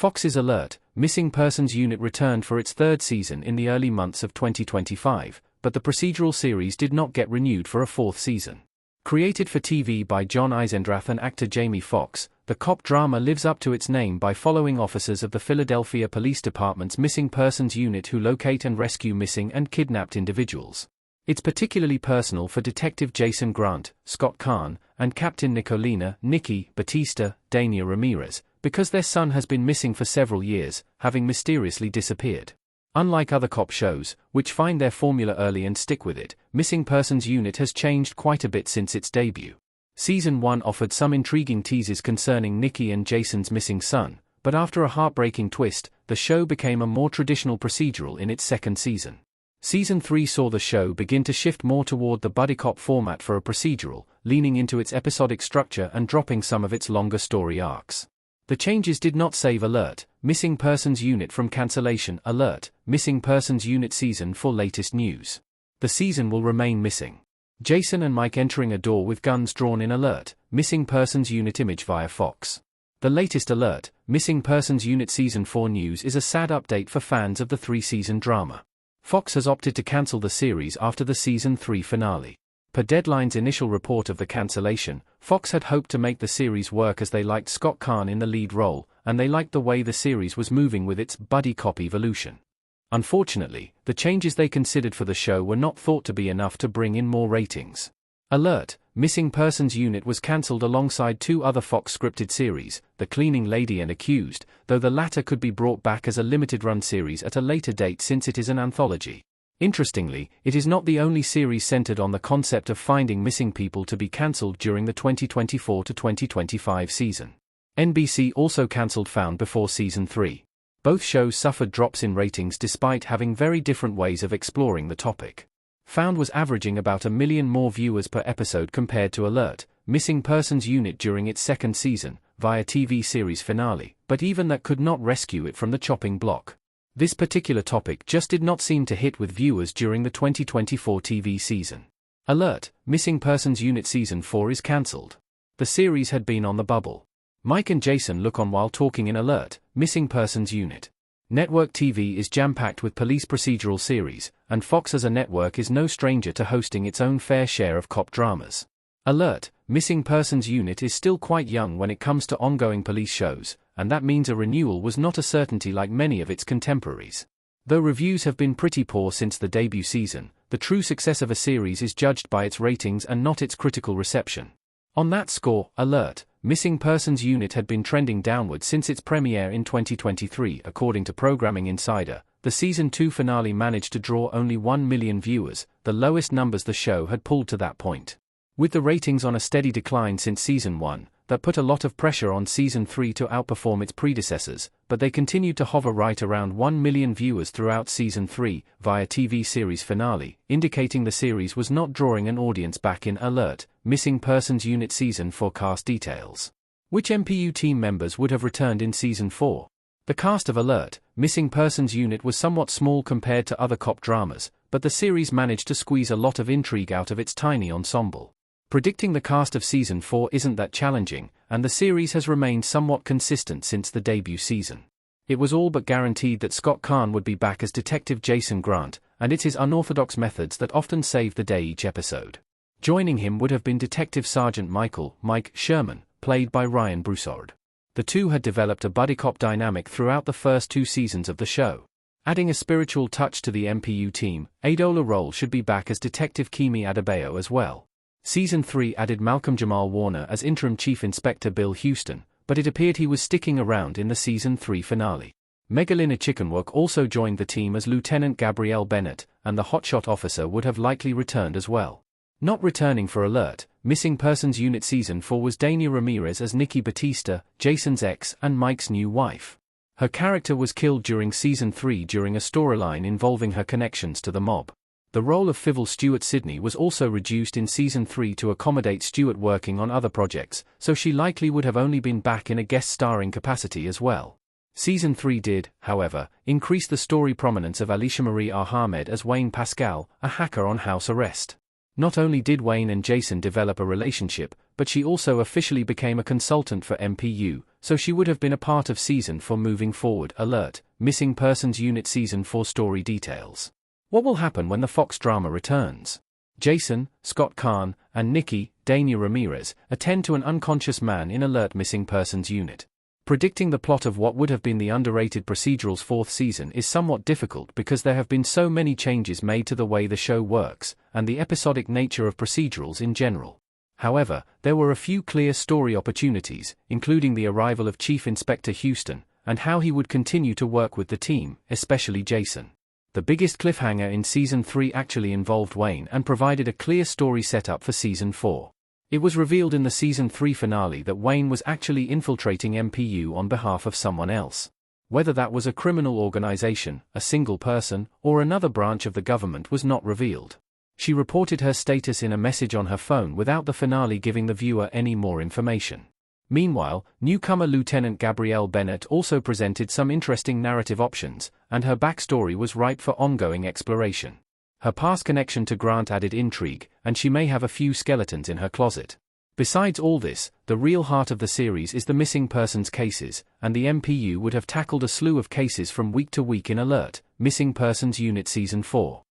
Fox's Alert, Missing Persons Unit returned for its third season in the early months of 2025, but the procedural series did not get renewed for a fourth season. Created for TV by John Eisendrath and actor Jamie Foxx, the cop drama lives up to its name by following officers of the Philadelphia Police Department's Missing Persons Unit who locate and rescue missing and kidnapped individuals. It's particularly personal for Detective Jason Grant, Scott Kahn, and Captain Nicolina, Nikki, Batista, Dania Ramirez, because their son has been missing for several years, having mysteriously disappeared. Unlike other cop shows, which find their formula early and stick with it, Missing Persons Unit has changed quite a bit since its debut. Season 1 offered some intriguing teases concerning Nikki and Jason's missing son, but after a heartbreaking twist, the show became a more traditional procedural in its second season. Season 3 saw the show begin to shift more toward the buddy cop format for a procedural, leaning into its episodic structure and dropping some of its longer story arcs. The changes did not save Alert, Missing Persons Unit from cancellation. Alert, Missing Persons Unit Season 4 latest news. The season will remain missing. Jason and Mike entering a door with guns drawn in Alert, Missing Persons Unit image via Fox. The latest Alert, Missing Persons Unit Season 4 news is a sad update for fans of the three-season drama. Fox has opted to cancel the series after the Season 3 finale. Per Deadline's initial report of the cancellation, Fox had hoped to make the series work as they liked Scott Kahn in the lead role, and they liked the way the series was moving with its buddy cop evolution. Unfortunately, the changes they considered for the show were not thought to be enough to bring in more ratings. Alert, Missing Persons Unit was cancelled alongside two other Fox scripted series, The Cleaning Lady and Accused, though the latter could be brought back as a limited-run series at a later date since it is an anthology. Interestingly, it is not the only series centered on the concept of finding missing people to be cancelled during the 2024 to 2025 season. NBC also cancelled Found before Season 3. Both shows suffered drops in ratings despite having very different ways of exploring the topic. Found was averaging about 1 million more viewers per episode compared to Alert, Missing Persons Unit during its second season, via TV series finale, but even that could not rescue it from the chopping block. This particular topic just did not seem to hit with viewers during the 2024 TV season. Alert, Missing Persons Unit Season 4 is cancelled. The series had been on the bubble. Mike and Jason look on while talking in Alert, Missing Persons Unit. Network TV is jam-packed with police procedural series, and Fox as a network is no stranger to hosting its own fair share of cop dramas. Alert, Missing Persons Unit is still quite young when it comes to ongoing police shows, and that means a renewal was not a certainty like many of its contemporaries. Though reviews have been pretty poor since the debut season, the true success of a series is judged by its ratings and not its critical reception. On that score, Alert, Missing Persons Unit had been trending downward since its premiere in 2023 according to Programming Insider. The Season 2 finale managed to draw only 1 million viewers, the lowest numbers the show had pulled to that point. With the ratings on a steady decline since Season 1, that put a lot of pressure on Season 3 to outperform its predecessors, but they continued to hover right around 1 million viewers throughout Season 3, via TV series finale, indicating the series was not drawing an audience back in. Alert, Missing Persons Unit Season 4 cast details. Which MPU team members would have returned in Season 4? The cast of Alert, Missing Persons Unit was somewhat small compared to other cop dramas, but the series managed to squeeze a lot of intrigue out of its tiny ensemble. Predicting the cast of Season 4 isn't that challenging, and the series has remained somewhat consistent since the debut season. It was all but guaranteed that Scott Kahn would be back as Detective Jason Grant, and it's his unorthodox methods that often save the day each episode. Joining him would have been Detective Sergeant Mike Sherman, played by Ryan Broussard. The two had developed a buddy cop dynamic throughout the first 2 seasons of the show. Adding a spiritual touch to the MPU team, Adola Roll should be back as Detective Kemi Adebayo as well. Season 3 added Malcolm Jamal Warner as Interim Chief Inspector Bill Houston, but it appeared he was sticking around in the Season 3 finale. Megalina Chickenwork also joined the team as Lieutenant Gabrielle Bennett, and the hotshot officer would have likely returned as well. Not returning for Alert, Missing Persons Unit Season 4 was Dania Ramirez as Nikki Batista, Jason's ex and Mike's new wife. Her character was killed during Season 3 during a storyline involving her connections to the mob. The role of Fivil Stewart Sidney was also reduced in Season 3 to accommodate Stewart working on other projects, so she likely would have only been back in a guest starring capacity as well. Season 3 did, however, increase the story prominence of Alicia Marie Ahmed as Wayne Pascal, a hacker on house arrest. Not only did Wayne and Jason develop a relationship, but she also officially became a consultant for MPU, so she would have been a part of Season 4 moving forward. Alert: Missing Persons Unit Season 4 story details. What will happen when the Fox drama returns? Jason, Scott Kahn, and Nikki, Dania Ramirez, attend to an unconscious man in Alert Missing Persons Unit. Predicting the plot of what would have been the underrated procedural's 4th season is somewhat difficult because there have been so many changes made to the way the show works, and the episodic nature of procedurals in general. However, there were a few clear story opportunities, including the arrival of Chief Inspector Houston, and how he would continue to work with the team, especially Jason. The biggest cliffhanger in Season 3 actually involved Wayne and provided a clear story setup for Season 4. It was revealed in the Season 3 finale that Wayne was actually infiltrating MPU on behalf of someone else. Whether that was a criminal organization, a single person, or another branch of the government was not revealed. She reported her status in a message on her phone without the finale giving the viewer any more information. Meanwhile, newcomer Lieutenant Gabrielle Bennett also presented some interesting narrative options, and her backstory was ripe for ongoing exploration. Her past connection to Grant added intrigue, and she may have a few skeletons in her closet. Besides all this, the real heart of the series is the missing persons cases, and the MPU would have tackled a slew of cases from week to week in Alert: Missing Persons Unit Season 4.